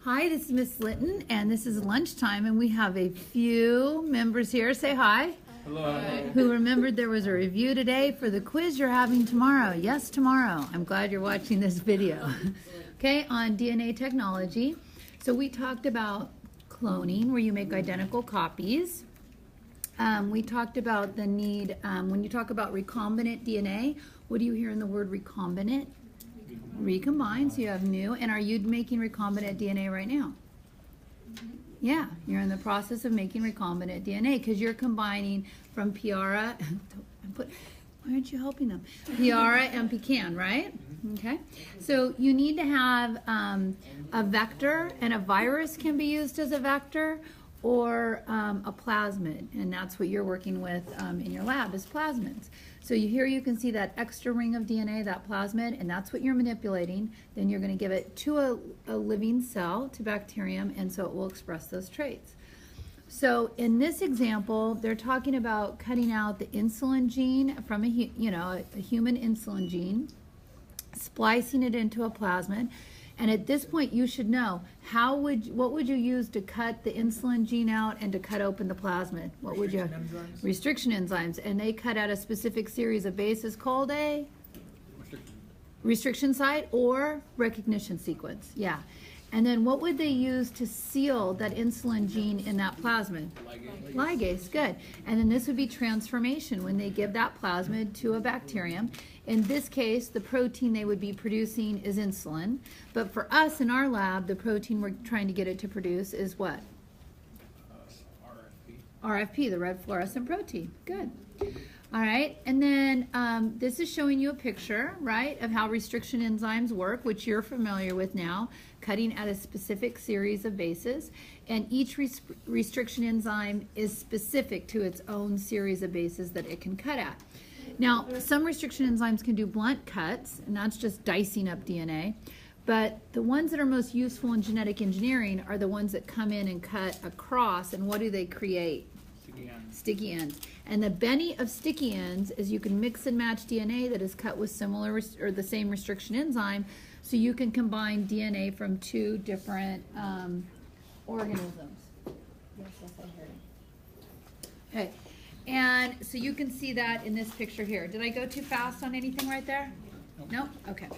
Hi, this is Miss Litton, and this is lunchtime, and we have a few members here. Say hi. Hello. Who remembered there was a review today for the quiz you're having tomorrow. Yes, tomorrow. I'm glad you're watching this video. Okay, on DNA technology. So we talked about cloning, where you make identical copies. We talked about the need, when you talk about recombinant DNA, what do you hear in the word recombinant? Recombine, so you have new. And are you making recombinant DNA right now? Yeah, you're in the process of making recombinant DNA because you're combining from Piara. Why aren't you helping them? Piara and pecan, right? Okay. So you need to have a vector, and a virus can be used as a vector, or a plasmid, and that's what you're working with in your lab is plasmids. So here you can see that extra ring of DNA, that plasmid, and that's what you're manipulating. Then you're going to give it to a living cell, to bacterium, and so it will express those traits. So in this example, they're talking about cutting out the insulin gene from a human insulin gene, splicing it into a plasmid. And at this point, you should know what would you use to cut the insulin gene out and to cut open the plasmid? What would you? Restriction enzymes, and they cut out a specific series of bases called a restriction site or recognition sequence. Yeah. And then what would they use to seal that insulin gene in that plasmid? Ligase, good. And then this would be transformation when they give that plasmid to a bacterium. In this case, the protein they would be producing is insulin. But for us in our lab, the protein we're trying to get it to produce is what? RFP, the red fluorescent protein. Good. All right, and then this is showing you a picture, right, of how restriction enzymes work, which you're familiar with now, cutting at a specific series of bases. And each restriction enzyme is specific to its own series of bases that it can cut at. Now, some restriction enzymes can do blunt cuts, and that's just dicing up DNA. But the ones that are most useful in genetic engineering are the ones that come in and cut across, and what do they create? Sticky ends. And the benefit of sticky ends is you can mix and match DNA that is cut with similar or the same restriction enzyme, so you can combine DNA from two different organisms. Yes, I heard it. Okay, and so you can see that in this picture here. Did I go too fast on anything right there? Nope. Okay.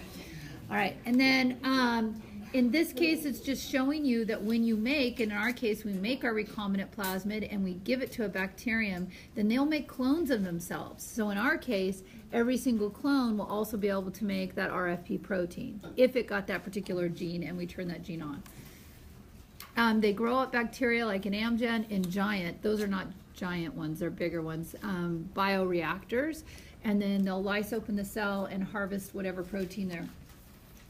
All right, and then in this case, it's just showing you that when you make, in our case, we make our recombinant plasmid and we give it to a bacterium, then they'll make clones of themselves. So in our case, every single clone will also be able to make that RFP protein if it got that particular gene and we turn that gene on. They grow up bacteria like an Amgen in giant, those are not giant ones, they're bigger ones, bioreactors, and then they'll lyse open the cell and harvest whatever protein they're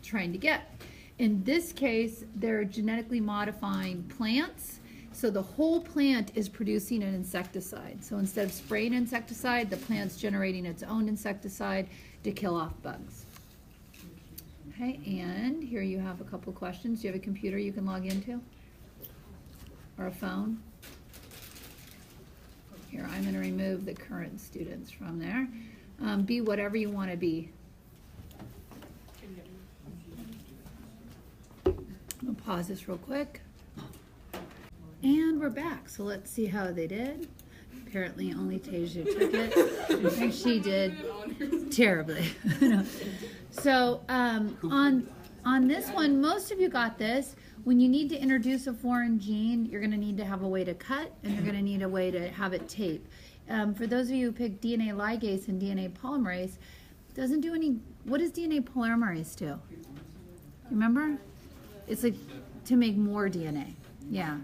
trying to get. In this case, they're genetically modifying plants, so the whole plant is producing an insecticide. So instead of spraying insecticide, the plant's generating its own insecticide to kill off bugs. Okay, and here you have a couple questions. Do you have a computer you can log into? Or a phone? Here, I'm going to remove the current students from there. Be whatever you want to be. I'll pause this real quick. And we're back, so let's see how they did. Apparently only Tasia took it. And she did terribly. So on this one, most of you got this. When you need to introduce a foreign gene, you're going to need to have a way to cut, and you're going to need a way to have it tape. For those of you who picked DNA ligase and DNA polymerase, it doesn't do any. What does DNA polymerase do? Remember? It's like to make more DNA. Yeah.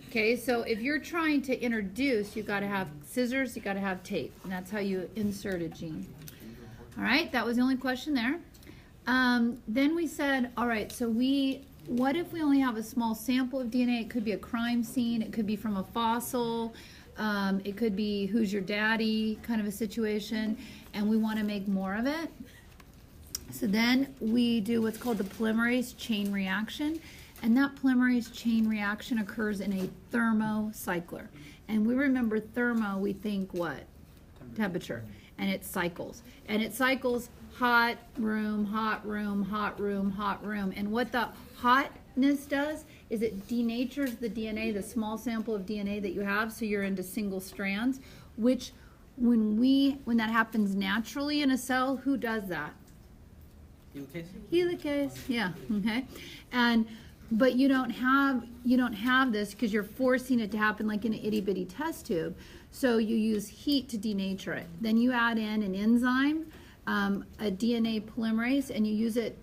Okay, so if you're trying to introduce, you've got to have scissors, you've got to have tape, and that's how you insert a gene. All right, that was the only question there. Then we said, all right, so what if we only have a small sample of DNA? It could be a crime scene, it could be from a fossil, it could be who's your daddy kind of a situation, and we want to make more of it. So then we do what's called the polymerase chain reaction, and that polymerase chain reaction occurs in a thermocycler. And we remember thermo, we think what? Temperature. And it cycles. And it cycles hot room, hot room, hot room, hot room. And what the hot cuteness does is it denatures the DNA, the small sample of DNA that you have, so you're into single strands, which when that happens naturally in a cell, who does that? Helicase? Helicase, yeah, okay. But you don't have this because you're forcing it to happen like in an itty bitty test tube. So you use heat to denature it. Then you add in an enzyme, a DNA polymerase, and you use it.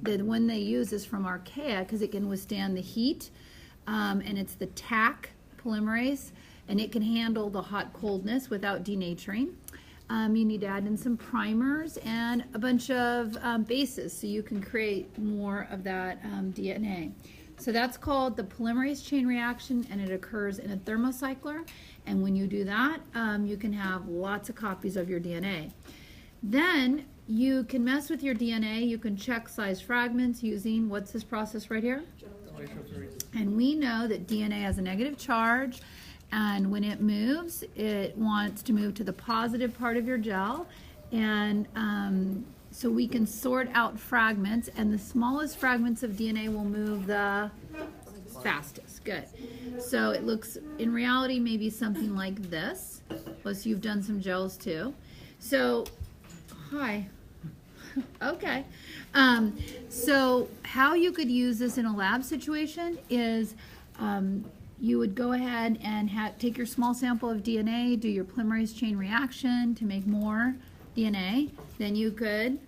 The one they use is from Archaea because it can withstand the heat, and it's the TAC polymerase, and it can handle the hot coldness without denaturing. You need to add in some primers and a bunch of bases so you can create more of that DNA. So that's called the polymerase chain reaction, and it occurs in a thermocycler. And when you do that, you can have lots of copies of your DNA. Then you can mess with your DNA. You can check size fragments using, what's this process right here? And we know that DNA has a negative charge. And when it moves, it wants to move to the positive part of your gel. And so we can sort out fragments, and the smallest fragments of DNA will move the fastest. Good. So it looks, in reality, maybe something like this. Plus, you've done some gels too. So, hi. Okay. So how you could use this in a lab situation is you would go ahead and take your small sample of DNA, do your polymerase chain reaction to make more DNA. Then you could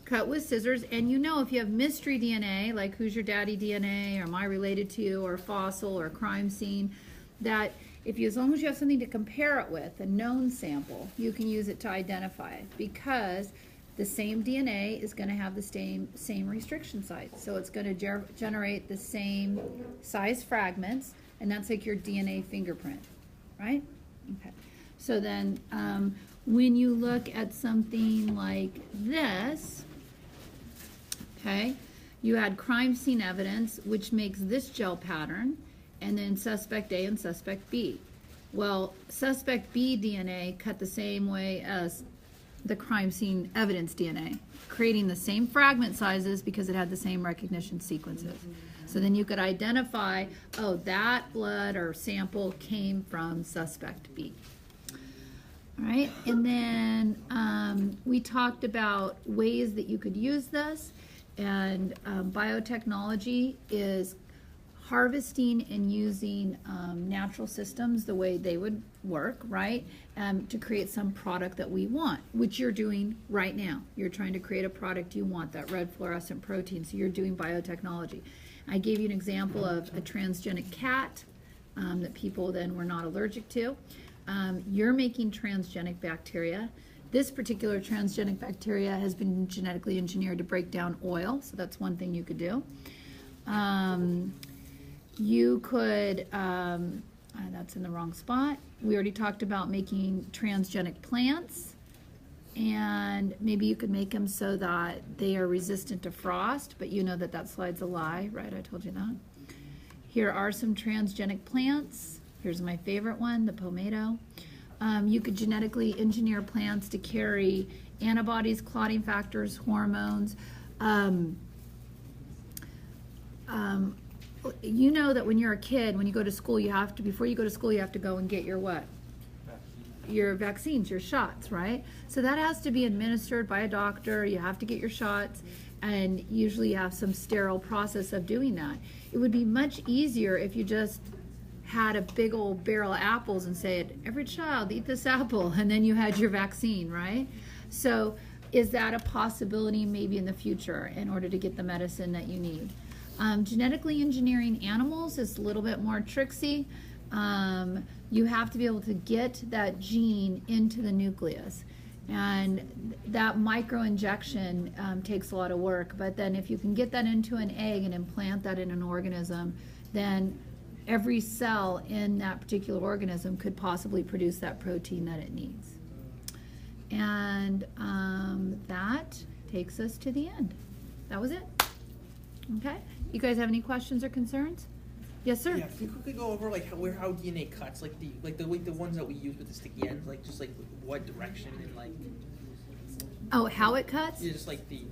cut with scissors. And you know, if you have mystery DNA, like who's your daddy DNA, or am I related to you, or fossil, or crime scene, that as long as you have something to compare it with, a known sample, you can use it to identify it, because the same DNA is going to have the same restriction sites. So it's going to generate the same size fragments, and that's like your DNA fingerprint, right? Okay. So then when you look at something like this, okay, you add crime scene evidence, which makes this gel pattern, and then suspect A and suspect B. Well, suspect B DNA cut the same way as the crime scene evidence DNA, creating the same fragment sizes because it had the same recognition sequences. So then you could identify, oh, that blood or sample came from suspect B. All right, and then we talked about ways that you could use this, and biotechnology is harvesting and using natural systems the way they would work, right? To create some product that we want, which you're doing right now. You're trying to create a product you want, that red fluorescent protein, so you're doing biotechnology. I gave you an example of a transgenic cat that people then were not allergic to. You're making transgenic bacteria. This particular transgenic bacteria has been genetically engineered to break down oil, so that's one thing you could do. You could, that's in the wrong spot. We already talked about making transgenic plants, and maybe you could make them so that they are resistant to frost, but you know that that slide's a lie, right? I told you that. Here are some transgenic plants. Here's my favorite one, the pomato. You could genetically engineer plants to carry antibodies, clotting factors, hormones. You know that when you're a kid, when you go to school, you have to, before you go to school, you have to go and get your what? Your vaccines, your shots, right? So that has to be administered by a doctor. You have to get your shots, and usually you have some sterile process of doing that. It would be much easier if you just had a big old barrel of apples and said, every child eat this apple, and then you had your vaccine, right? So is that a possibility maybe in the future in order to get the medicine that you need? Genetically engineering animals is a little bit more tricksy. You have to be able to get that gene into the nucleus, and that microinjection takes a lot of work. But then if you can get that into an egg and implant that in an organism, then every cell in that particular organism could possibly produce that protein that it needs. And that takes us to the end. That was it. Okay. You guys have any questions or concerns? Yes, sir. Yeah, can you quickly go over like how DNA cuts, like the ones that we use with the sticky ends, like just like what direction and like. Oh, how it cuts? Yeah, just like the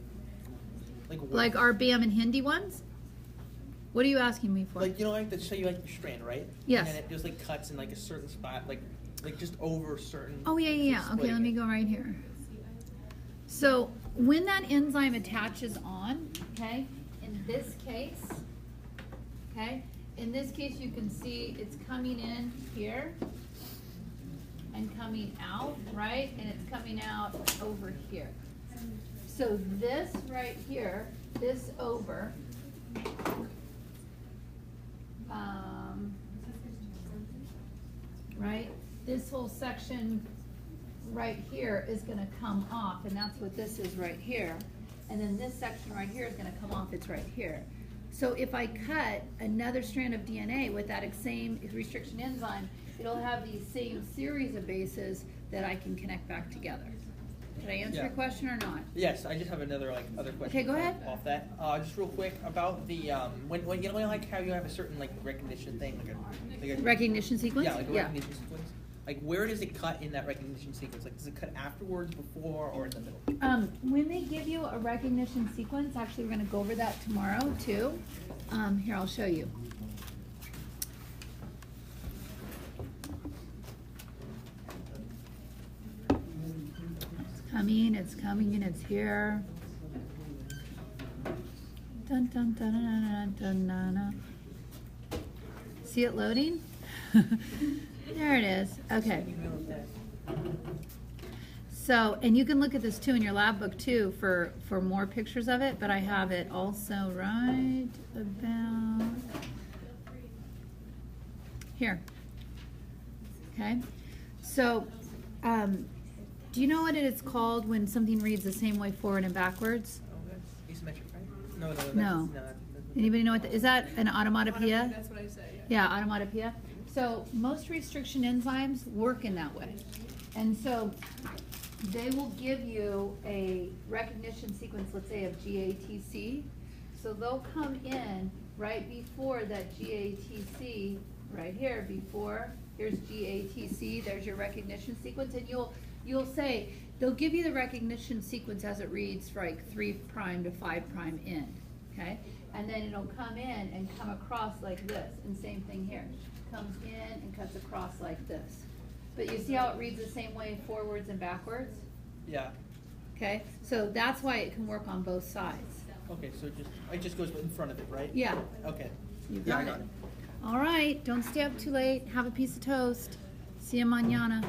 like our BAM and Hindi ones. What are you asking me for? Like, you know, like, let's say you like your strand, right? Yes. And it just, like, cuts in, like, a certain spot, like just over certain... Oh, yeah. Okay, let me go right here. So, when that enzyme attaches on, okay, in this case, okay, in this case you can see it's coming in here and coming out, right? And it's coming out over here. So this right here, this over, right? This whole section right here is going to come off, and that's what this is right here. And then this section right here is going to come off, it's right here. So if I cut another strand of DNA with that same restriction enzyme, it'll have these same series of bases that I can connect back together. Did I answer your question or not? Yes, I just have another other question. Okay, go ahead. Off that, just real quick about the when you know, like, how you have a certain, like, recognition thing, like a Recognition sequence? yeah, like a recognition sequence. Like, where does it cut in that recognition sequence? Like, does it cut afterwards, before, or in the middle? When they give you a recognition sequence, actually we're going to go over that tomorrow too. Here, I'll show you. It's coming, and it's here. Dun, dun, dun, dun, dun, dun, dun, dun. See it loading? There it is. Okay. So, and you can look at this too in your lab book too for more pictures of it, but I have it also right about here. Okay. So, do you know what it is called when something reads the same way forward and backwards? Oh, that's asymmetric, right? No. Anybody know what is that? An automatopoeia? That's what I say. Yeah, automatopoeia. So most restriction enzymes work in that way. And so they will give you a recognition sequence, let's say of GATC. So they'll come in right before that GATC, right here, before, here's GATC, there's your recognition sequence, and you'll say, they'll give you the recognition sequence as it reads for like 3' to 5' end, okay? And then it'll come in and come across like this, and same thing here. Comes in and cuts across like this. But you see how it reads the same way forwards and backwards? Yeah. Okay, so that's why it can work on both sides. Okay, so it just goes in front of it, right? Yeah. Okay. You Yeah, I got got it. it. All right, don't stay up too late. Have a piece of toast. See you mañana.